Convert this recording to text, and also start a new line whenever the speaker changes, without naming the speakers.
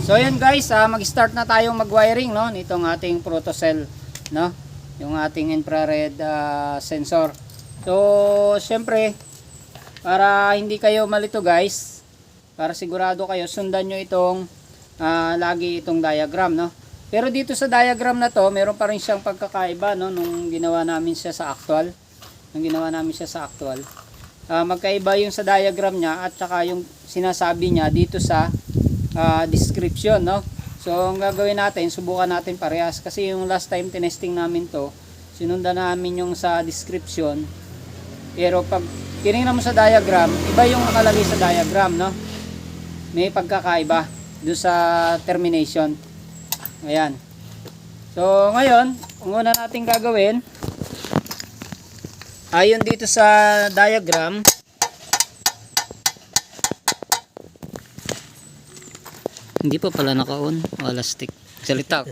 So ayan guys, mag-start na tayong mag-wiring, no, nitong ating protocell, no, yung ating infrared sensor. So syempre, para hindi kayo malito guys, para sigurado kayo, sundan nyo itong lagi itong diagram, no. Pero dito sa diagram na to, meron pa rin siyang pagkakaiba, no, nung ginawa namin siya sa actual. Magkaiba yung sa diagram niya at saka yung sinasabi niya dito sa description, no. So ang gagawin natin, subukan natin parehas kasi yung last time tinesting namin to, sinundan namin yung sa description. Pero pag tinignan mo sa diagram, iba yung nakalagay sa diagram, no. May pagkakaiba doon sa termination. Ayan. So ngayon, ang una nating gagawin, ayon dito sa diagram, hindi pa pala naka-on. Wala stick. Salita.